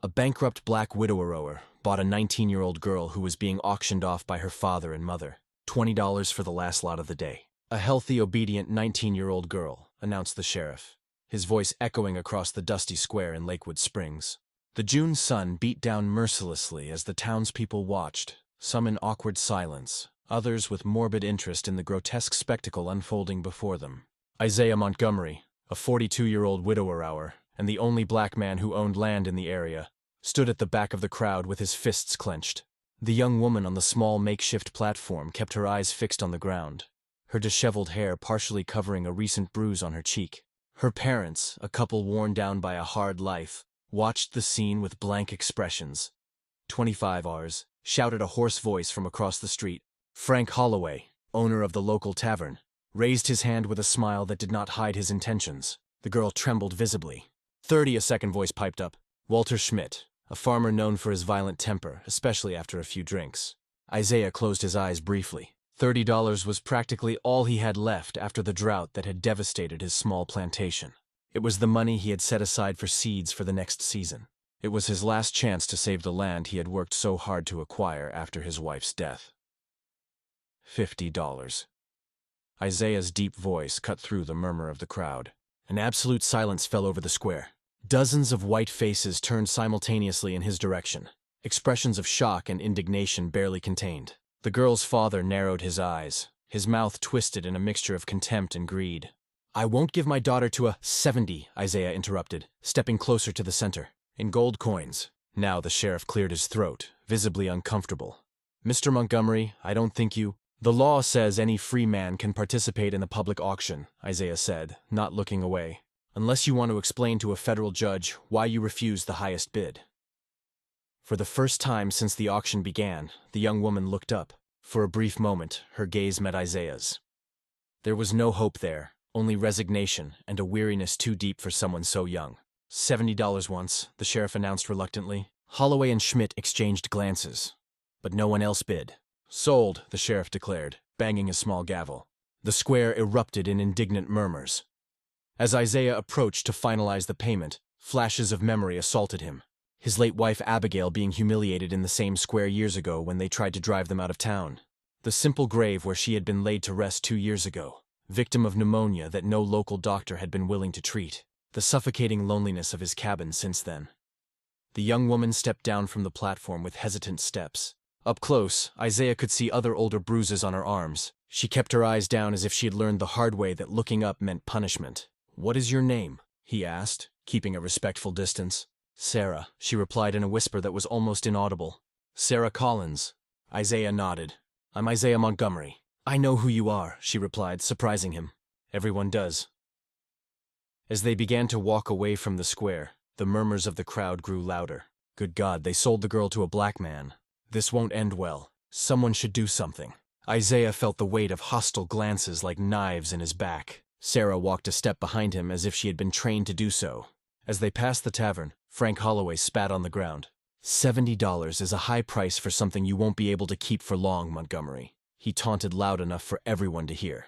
A bankrupt black widower bought a 19-year-old girl who was being auctioned off by her father and mother. $20 for the last lot of the day. A healthy, obedient 19-year-old girl, announced the sheriff, his voice echoing across the dusty square in Lakewood Springs. The June sun beat down mercilessly as the townspeople watched, some in awkward silence, others with morbid interest in the grotesque spectacle unfolding before them. Isaiah Montgomery, a 42-year-old widower and the only black man who owned land in the area, stood at the back of the crowd with his fists clenched. The young woman on the small makeshift platform kept her eyes fixed on the ground, her disheveled hair partially covering a recent bruise on her cheek. Her parents, a couple worn down by a hard life, watched the scene with blank expressions. 25 Rs, shouted a hoarse voice from across the street. Frank Holloway, owner of the local tavern, raised his hand with a smile that did not hide his intentions. The girl trembled visibly. 30, a second voice piped up. Walter Schmidt, a farmer known for his violent temper, especially after a few drinks. Isaiah closed his eyes briefly. $30 was practically all he had left after the drought that had devastated his small plantation. It was the money he had set aside for seeds for the next season. It was his last chance to save the land he had worked so hard to acquire after his wife's death. $50. Isaiah's deep voice cut through the murmur of the crowd. An absolute silence fell over the square. Dozens of white faces turned simultaneously in his direction, expressions of shock and indignation barely contained. The girl's father narrowed his eyes, his mouth twisted in a mixture of contempt and greed. "I won't give my daughter to a 70, Isaiah interrupted, stepping closer to the center. "In gold coins." Now the sheriff cleared his throat, visibly uncomfortable. "Mr. Montgomery, I don't think you—" "The law says any free man can participate in a public auction," Isaiah said, not looking away, "unless you want to explain to a federal judge why you refused the highest bid." For the first time since the auction began, the young woman looked up. For a brief moment, her gaze met Isaiah's. There was no hope there, only resignation and a weariness too deep for someone so young. $70 once, the sheriff announced reluctantly. Holloway and Schmidt exchanged glances, but no one else bid. "Sold," the sheriff declared, banging a small gavel. The square erupted in indignant murmurs. As Isaiah approached to finalize the payment, flashes of memory assaulted him. His late wife Abigail being humiliated in the same square years ago when they tried to drive them out of town. The simple grave where she had been laid to rest 2 years ago, victim of pneumonia that no local doctor had been willing to treat. The suffocating loneliness of his cabin since then. The young woman stepped down from the platform with hesitant steps. Up close, Isaiah could see other older bruises on her arms. She kept her eyes down as if she had learned the hard way that looking up meant punishment. "What is your name?" he asked, keeping a respectful distance. "Sarah," she replied in a whisper that was almost inaudible. "Sarah Collins." Isaiah nodded. "I'm Isaiah Montgomery." "I know who you are," she replied, surprising him. "Everyone does." As they began to walk away from the square, the murmurs of the crowd grew louder. Good God, they sold the girl to a black man. This won't end well. Someone should do something. Isaiah felt the weight of hostile glances like knives in his back. Sarah walked a step behind him as if she had been trained to do so. As they passed the tavern, Frank Holloway spat on the ground. $70 is a high price for something you won't be able to keep for long, Montgomery. He taunted loud enough for everyone to hear.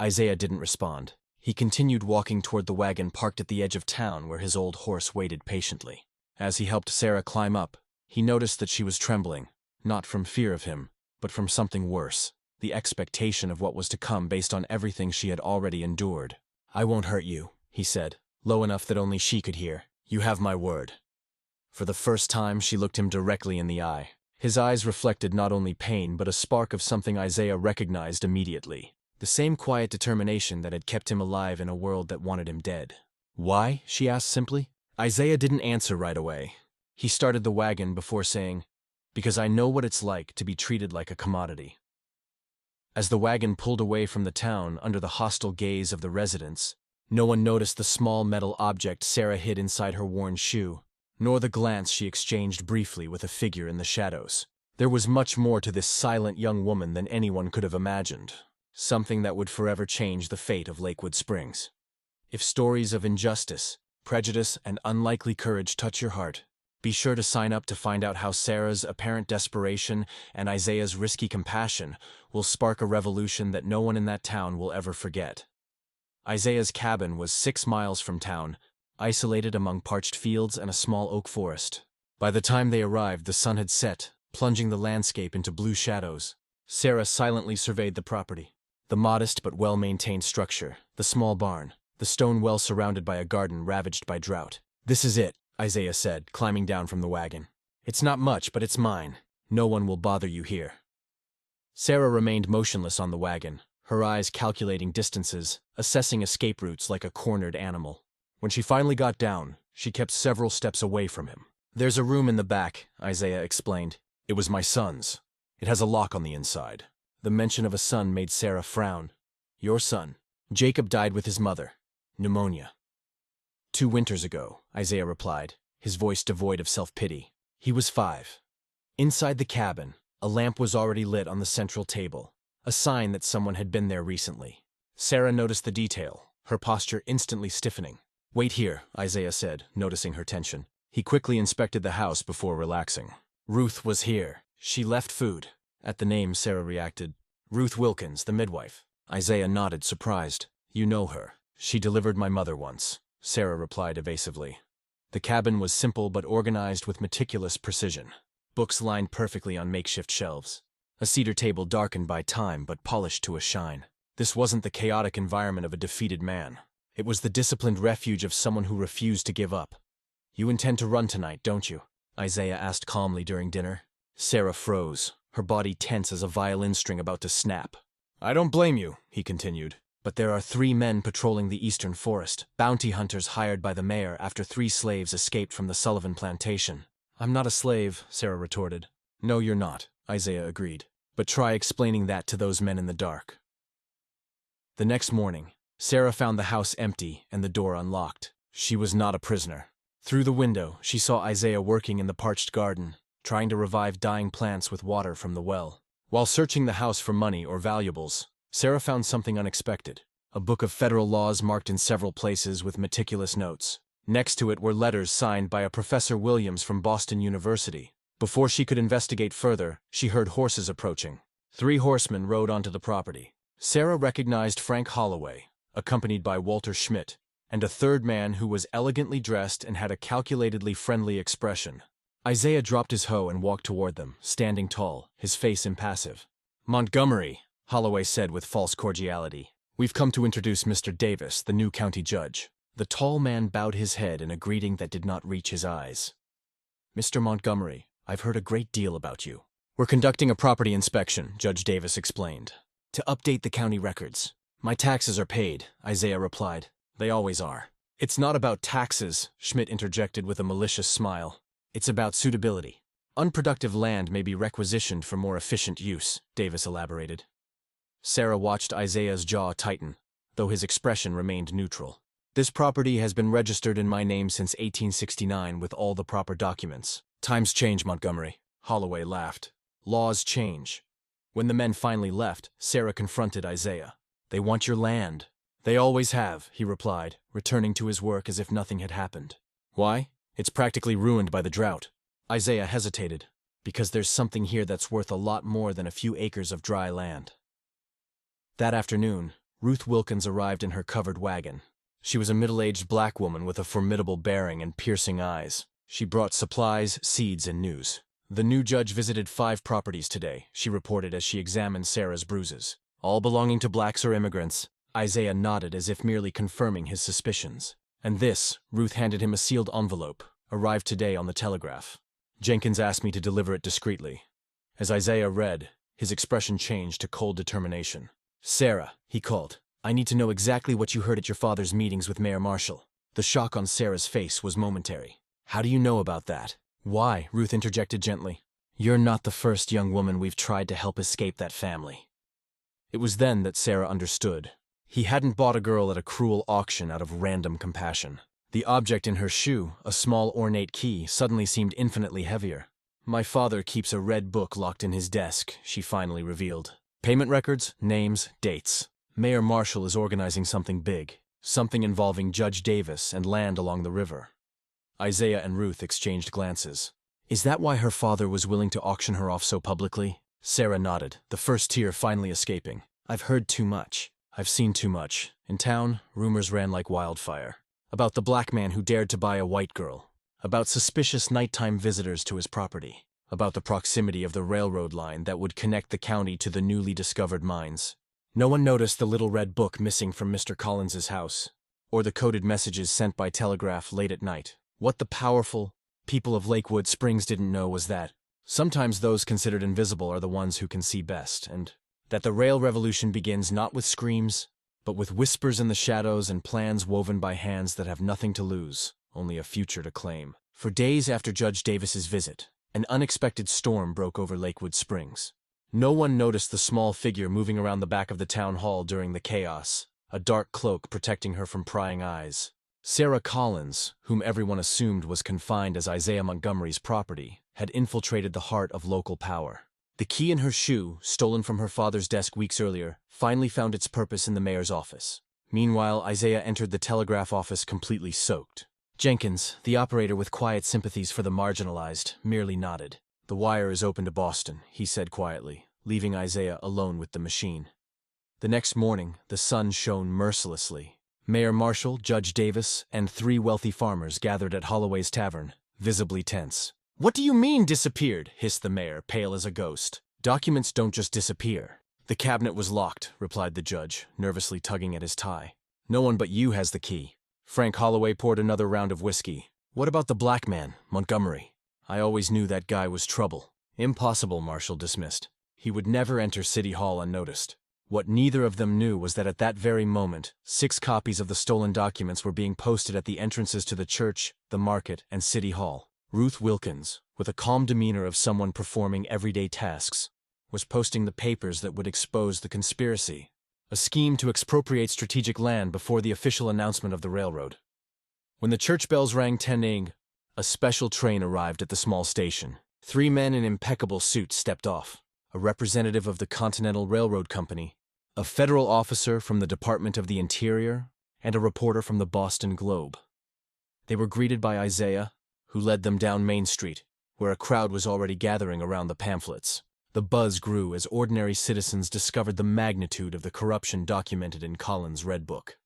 Isaiah didn't respond. He continued walking toward the wagon parked at the edge of town where his old horse waited patiently. As he helped Sarah climb up, he noticed that she was trembling, not from fear of him, but from something worse, the expectation of what was to come based on everything she had already endured. "I won't hurt you," he said, low enough that only she could hear. "You have my word." For the first time, she looked him directly in the eye. His eyes reflected not only pain but a spark of something Isaiah recognized immediately. The same quiet determination that had kept him alive in a world that wanted him dead. "Why?" she asked simply. Isaiah didn't answer right away. He started the wagon before saying, "Because I know what it's like to be treated like a commodity." As the wagon pulled away from the town under the hostile gaze of the residents, no one noticed the small metal object Sarah hid inside her worn shoe, nor the glance she exchanged briefly with a figure in the shadows. There was much more to this silent young woman than anyone could have imagined. Something that would forever change the fate of Lakewood Springs. If stories of injustice, prejudice, and unlikely courage touch your heart, be sure to sign up to find out how Sarah's apparent desperation and Isaiah's risky compassion will spark a revolution that no one in that town will ever forget. Isaiah's cabin was 6 miles from town, isolated among parched fields and a small oak forest. By the time they arrived, the sun had set, plunging the landscape into blue shadows. Sarah silently surveyed the property. The modest but well-maintained structure, the small barn, the stone well surrounded by a garden ravaged by drought. "This is it," Isaiah said, climbing down from the wagon. "It's not much, but it's mine. No one will bother you here." Sarah remained motionless on the wagon, her eyes calculating distances, assessing escape routes like a cornered animal. When she finally got down, she kept several steps away from him. "There's a room in the back," Isaiah explained. "It was my son's. It has a lock on the inside." The mention of a son made Sarah frown. "Your son. Jacob died with his mother. Pneumonia." 2 winters ago," Isaiah replied, his voice devoid of self-pity. "He was 5. Inside the cabin, a lamp was already lit on the central table, a sign that someone had been there recently. Sarah noticed the detail, her posture instantly stiffening. "Wait here," Isaiah said, noticing her tension. He quickly inspected the house before relaxing. "Ruth was here. She left food." At the name, Sarah reacted. "Ruth Wilkins, the midwife." Isaiah nodded, surprised. "You know her. She delivered my mother once," Sarah replied evasively. The cabin was simple but organized with meticulous precision. Books lined perfectly on makeshift shelves. A cedar table darkened by time but polished to a shine. This wasn't the chaotic environment of a defeated man. It was the disciplined refuge of someone who refused to give up. "You intend to run tonight, don't you?" Isaiah asked calmly during dinner. Sarah froze, her body tense as a violin string about to snap. "I don't blame you," he continued. "But there are 3 men patrolling the eastern forest, bounty hunters hired by the mayor after 3 slaves escaped from the Sullivan plantation." "I'm not a slave," Sarah retorted. "No, you're not," Isaiah agreed. "But try explaining that to those men in the dark." The next morning, Sarah found the house empty and the door unlocked. She was not a prisoner. Through the window, she saw Isaiah working in the parched garden, trying to revive dying plants with water from the well. While searching the house for money or valuables, Sarah found something unexpected: a book of federal laws marked in several places with meticulous notes. Next to it were letters signed by a Professor Williams from Boston University. Before she could investigate further, she heard horses approaching. 3 horsemen rode onto the property. Sarah recognized Frank Holloway, accompanied by Walter Schmidt, and a third man who was elegantly dressed and had a calculatedly friendly expression. Isaiah dropped his hoe and walked toward them, standing tall, his face impassive. "Montgomery," Holloway said with false cordiality. "We've come to introduce Mr. Davis, the new county judge." The tall man bowed his head in a greeting that did not reach his eyes. "Mr. Montgomery, I've heard a great deal about you." "We're conducting a property inspection," Judge Davis explained, "to update the county records." "My taxes are paid," Isaiah replied. "They always are." "It's not about taxes," Schmidt interjected with a malicious smile. "It's about suitability. Unproductive land may be requisitioned for more efficient use," Davis elaborated. Sarah watched Isaiah's jaw tighten, though his expression remained neutral. "This property has been registered in my name since 1869 with all the proper documents." "Times change, Montgomery," Holloway laughed. "Laws change." When the men finally left, Sarah confronted Isaiah. "They want your land." "They always have," he replied, returning to his work as if nothing had happened. "Why?" "It's practically ruined by the drought." Isaiah hesitated. "Because there's something here that's worth a lot more than a few acres of dry land." That afternoon, Ruth Wilkins arrived in her covered wagon. She was a middle-aged black woman with a formidable bearing and piercing eyes. She brought supplies, seeds, and news. "The new judge visited 5 properties today," she reported as she examined Sarah's bruises. "All belonging to blacks or immigrants." Isaiah nodded as if merely confirming his suspicions. "And this," Ruth handed him a sealed envelope, "arrived today on the telegraph. Jenkins asked me to deliver it discreetly." As Isaiah read, his expression changed to cold determination. "Sarah," he called, "I need to know exactly what you heard at your father's meetings with Mayor Marshall." The shock on Sarah's face was momentary. "How do you know about that?" "Why?" Ruth interjected gently. "You're not the first young woman we've tried to help escape that family." It was then that Sarah understood. He hadn't bought a girl at a cruel auction out of random compassion. The object in her shoe, a small ornate key, suddenly seemed infinitely heavier. "My father keeps a red book locked in his desk," she finally revealed. "Payment records, names, dates. Mayor Marshall is organizing something big, something involving Judge Davis and land along the river." Isaiah and Ruth exchanged glances. "Is that why her father was willing to auction her off so publicly?" Sarah nodded, the first tear finally escaping. "I've heard too much. I've seen too much. In town, rumors ran like wildfire. About the black man who dared to buy a white girl. about suspicious nighttime visitors to his property, about the proximity of the railroad line that would connect the county to the newly discovered mines. No one noticed the little red book missing from Mr. Collins's house, or the coded messages sent by telegraph late at night. What the powerful people of Lakewood Springs didn't know was that sometimes those considered invisible are the ones who can see best, and that the rail revolution begins not with screams, but with whispers in the shadows and plans woven by hands that have nothing to lose, only a future to claim. For days after Judge Davis's visit, an unexpected storm broke over Lakewood Springs. No one noticed the small figure moving around the back of the town hall during the chaos, a dark cloak protecting her from prying eyes. Sarah Collins, whom everyone assumed was confined as Isaiah Montgomery's property, had infiltrated the heart of local power. The key in her shoe, stolen from her father's desk weeks earlier, finally found its purpose in the mayor's office. Meanwhile, Isaiah entered the telegraph office completely soaked. Jenkins, the operator with quiet sympathies for the marginalized, merely nodded. "The wire is open to Boston," he said quietly, leaving Isaiah alone with the machine. The next morning, the sun shone mercilessly. Mayor Marshall, Judge Davis, and 3 wealthy farmers gathered at Holloway's Tavern, visibly tense. "What do you mean disappeared?" hissed the mayor, pale as a ghost. "Documents don't just disappear." "The cabinet was locked," replied the judge, nervously tugging at his tie. "No one but you has the key." Frank Holloway poured another round of whiskey. "What about the black man, Montgomery?" "I always knew that guy was trouble." "Impossible," Marshall dismissed. "He would never enter City Hall unnoticed." What neither of them knew was that at that very moment, 6 copies of the stolen documents were being posted at the entrances to the church, the market, and City Hall. Ruth Wilkins, with a calm demeanor of someone performing everyday tasks, was posting the papers that would expose the conspiracy, a scheme to expropriate strategic land before the official announcement of the railroad. When the church bells rang 10 a special train arrived at the small station. 3 men in impeccable suits stepped off. A representative of the Continental Railroad Company, a federal officer from the Department of the Interior, and a reporter from the Boston Globe. They were greeted by Isaiah, who led them down Main Street, where a crowd was already gathering around the pamphlets. The buzz grew as ordinary citizens discovered the magnitude of the corruption documented in Collins' Red Book.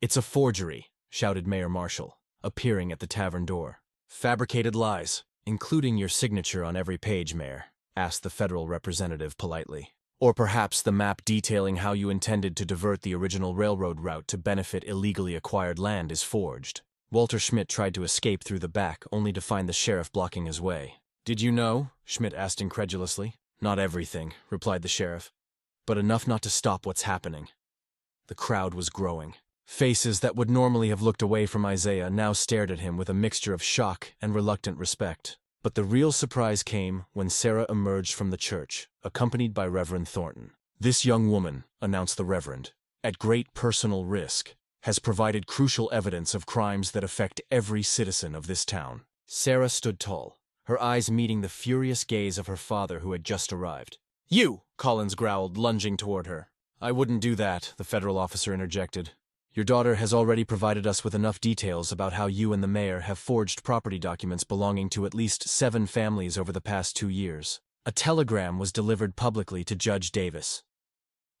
"It's a forgery," shouted Mayor Marshall, appearing at the tavern door. "Fabricated lies, including your signature on every page, Mayor," asked the federal representative politely. "Or perhaps the map detailing how you intended to divert the original railroad route to benefit illegally acquired land is forged." Walter Schmidt tried to escape through the back, only to find the sheriff blocking his way. "Did you know?" Schmidt asked incredulously. "Not everything," replied the sheriff, "but enough not to stop what's happening." The crowd was growing. Faces that would normally have looked away from Isaiah now stared at him with a mixture of shock and reluctant respect. But the real surprise came when Sarah emerged from the church, accompanied by Reverend Thornton. "This young woman," announced the Reverend, "at great personal risk, has provided crucial evidence of crimes that affect every citizen of this town." Sarah stood tall, her eyes meeting the furious gaze of her father who had just arrived. "You!" Collins growled, lunging toward her. "I wouldn't do that," the federal officer interjected. "Your daughter has already provided us with enough details about how you and the mayor have forged property documents belonging to at least 7 families over the past 2 years. A telegram was delivered publicly to Judge Davis.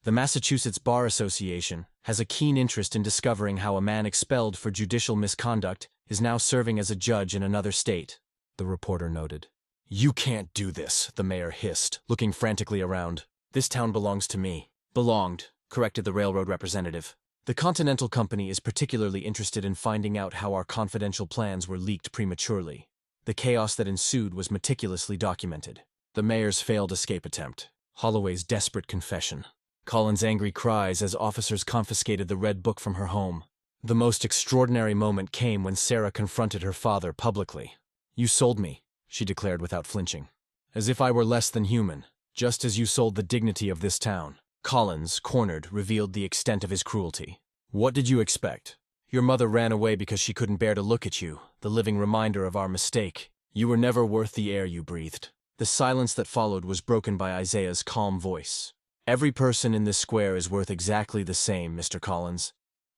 The Massachusetts Bar Association has a keen interest in discovering how a man expelled for judicial misconduct is now serving as a judge in another state," the reporter noted. "You can't do this," the mayor hissed, looking frantically around. "This town belongs to me." "Belonged," corrected the railroad representative. "The Continental Company is particularly interested in finding out how our confidential plans were leaked prematurely. The chaos that ensued was meticulously documented." The mayor's failed escape attempt. Holloway's desperate confession. Collins' angry cries as officers confiscated the Red Book from her home. The most extraordinary moment came when Sarah confronted her father publicly. "You sold me," she declared without flinching. "As if I were less than human, just as you sold the dignity of this town." Collins, cornered, revealed the extent of his cruelty. "What did you expect? Your mother ran away because she couldn't bear to look at you, the living reminder of our mistake. You were never worth the air you breathed." The silence that followed was broken by Isaiah's calm voice. "Every person in this square is worth exactly the same, Mr. Collins.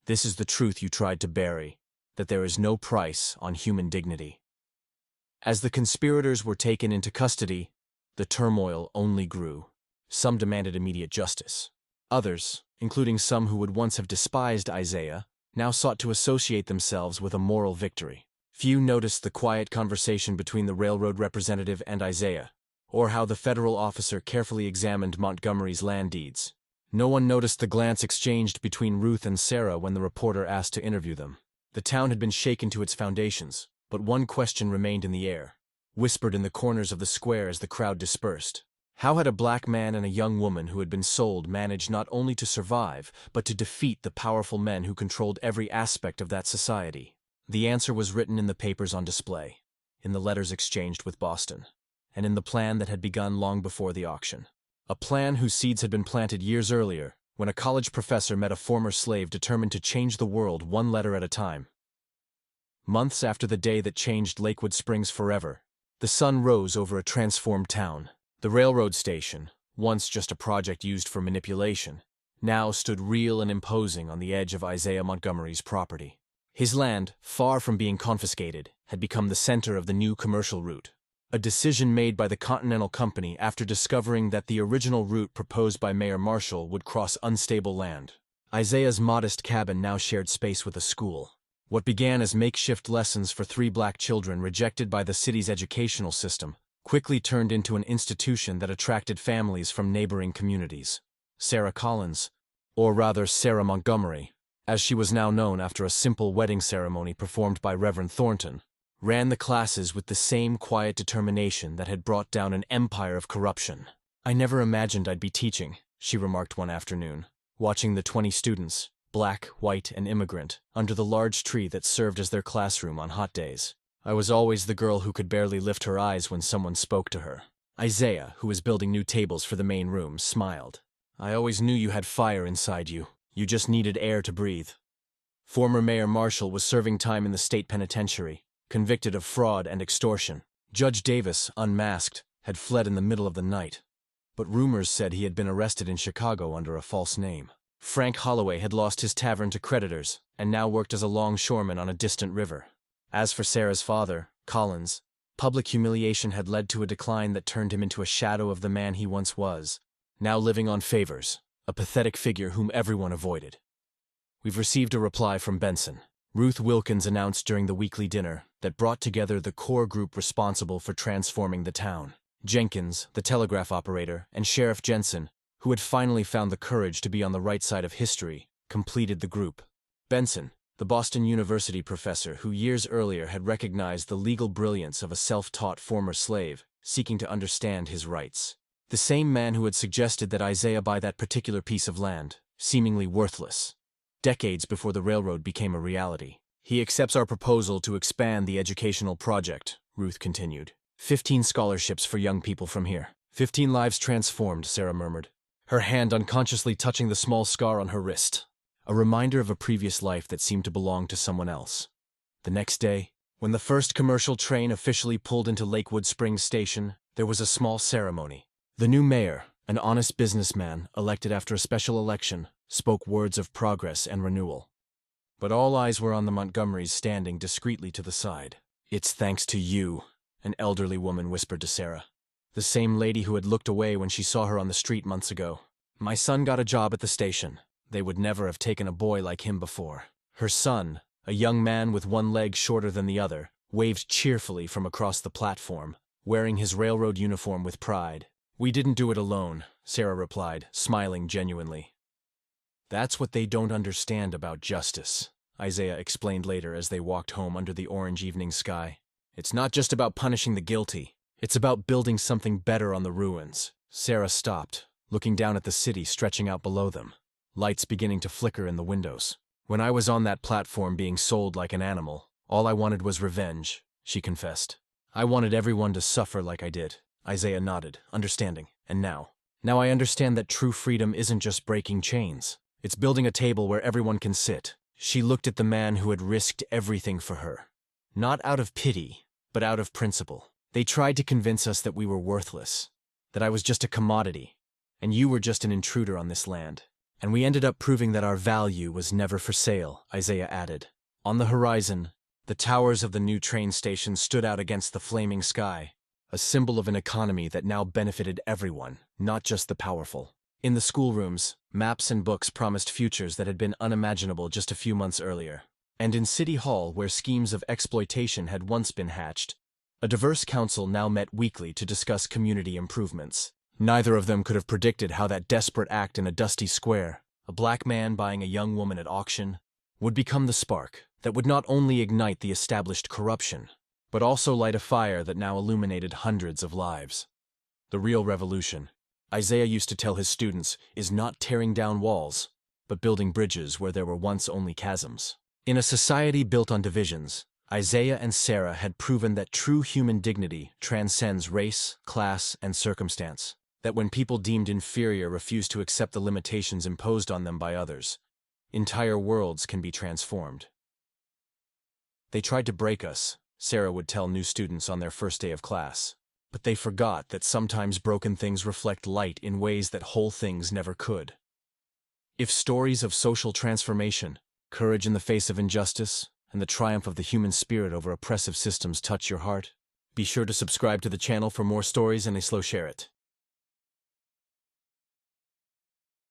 This is the truth you tried to bury, that there is no price on human dignity." As the conspirators were taken into custody, the turmoil only grew. Some demanded immediate justice. Others, including some who would once have despised Isaiah, now sought to associate themselves with a moral victory. Few noticed the quiet conversation between the railroad representative and Isaiah, or how the federal officer carefully examined Montgomery's land deeds. No one noticed the glance exchanged between Ruth and Sarah when the reporter asked to interview them. The town had been shaken to its foundations, but one question remained in the air, whispered in the corners of the square as the crowd dispersed. How had a black man and a young woman who had been sold managed not only to survive, but to defeat the powerful men who controlled every aspect of that society? The answer was written in the papers on display, in the letters exchanged with Boston, and in the plan that had begun long before the auction. A plan whose seeds had been planted years earlier, when a college professor met a former slave determined to change the world one letter at a time. Months after the day that changed Lakewood Springs forever, the sun rose over a transformed town. The railroad station, once just a project used for manipulation, now stood real and imposing on the edge of Isaiah Montgomery's property. His land, far from being confiscated, had become the center of the new commercial route, a decision made by the Continental Company after discovering that the original route proposed by Mayor Marshall would cross unstable land. Isaiah's modest cabin now shared space with a school. What began as makeshift lessons for 3 black children rejected by the city's educational system quickly turned into an institution that attracted families from neighboring communities. Sarah Collins, or rather Sarah Montgomery, as she was now known after a simple wedding ceremony performed by Reverend Thornton, ran the classes with the same quiet determination that had brought down an empire of corruption. "I never imagined I'd be teaching," she remarked one afternoon, watching the 20 students, black, white, and immigrant, under the large tree that served as their classroom on hot days. "I was always the girl who could barely lift her eyes when someone spoke to her." Isaiah, who was building new tables for the main room, smiled. "I always knew you had fire inside you. You just needed air to breathe." Former Mayor Marshall was serving time in the state penitentiary, convicted of fraud and extortion. Judge Davis, unmasked, had fled in the middle of the night, but rumors said he had been arrested in Chicago under a false name. Frank Holloway had lost his tavern to creditors and now worked as a longshoreman on a distant river. As for Sarah's father, Collins, public humiliation had led to a decline that turned him into a shadow of the man he once was, now living on favors, a pathetic figure whom everyone avoided. "We've received a reply from Benson," Ruth Wilkins announced during the weekly dinner that brought together the core group responsible for transforming the town. Jenkins, the telegraph operator, and Sheriff Jensen, who had finally found the courage to be on the right side of history, completed the group. Benson, the Boston University professor who years earlier had recognized the legal brilliance of a self-taught former slave seeking to understand his rights. The same man who had suggested that Isaiah buy that particular piece of land, seemingly worthless, decades before the railroad became a reality. "He accepts our proposal to expand the educational project," Ruth continued. 15 scholarships for young people from here. 15 lives transformed," Sarah murmured, her hand unconsciously touching the small scar on her wrist, a reminder of a previous life that seemed to belong to someone else. The next day, when the first commercial train officially pulled into Lakewood Springs Station, there was a small ceremony. The new mayor, an honest businessman elected after a special election, spoke words of progress and renewal. But all eyes were on the Montgomerys standing discreetly to the side. "It's thanks to you," an elderly woman whispered to Sarah. The same lady who had looked away when she saw her on the street months ago. "My son got a job at the station. They would never have taken a boy like him before." Her son, a young man with one leg shorter than the other, waved cheerfully from across the platform, wearing his railroad uniform with pride. "We didn't do it alone," Sarah replied, smiling genuinely. "That's what they don't understand about justice," Isaiah explained later as they walked home under the orange evening sky. "It's not just about punishing the guilty. It's about building something better on the ruins." Sarah stopped, looking down at the city stretching out below them, lights beginning to flicker in the windows. "When I was on that platform being sold like an animal, all I wanted was revenge," she confessed. "I wanted everyone to suffer like I did." Isaiah nodded, understanding. "And now I understand that true freedom isn't just breaking chains. It's building a table where everyone can sit." She looked at the man who had risked everything for her. Not out of pity, but out of principle. "They tried to convince us that we were worthless, that I was just a commodity, and you were just an intruder on this land. And we ended up proving that our value was never for sale," Isaiah added. On the horizon, the towers of the new train station stood out against the flaming sky, a symbol of an economy that now benefited everyone, not just the powerful. In the schoolrooms, maps and books promised futures that had been unimaginable just a few months earlier. And in City Hall, where schemes of exploitation had once been hatched, a diverse council now met weekly to discuss community improvements. Neither of them could have predicted how that desperate act in a dusty square, a black man buying a young woman at auction, would become the spark that would not only ignite the established corruption, but also light a fire that now illuminated hundreds of lives. The real revolution, Isaiah used to tell his students, is not tearing down walls, but building bridges where there were once only chasms. In a society built on divisions, Isaiah and Sarah had proven that true human dignity transcends race, class, and circumstance, that when people deemed inferior refuse to accept the limitations imposed on them by others, entire worlds can be transformed. They tried to break us, Sarah would tell new students on their first day of class, but they forgot that sometimes broken things reflect light in ways that whole things never could. If stories of social transformation, courage in the face of injustice, and the triumph of the human spirit over oppressive systems touch your heart, be sure to subscribe to the channel for more stories and a slow share it.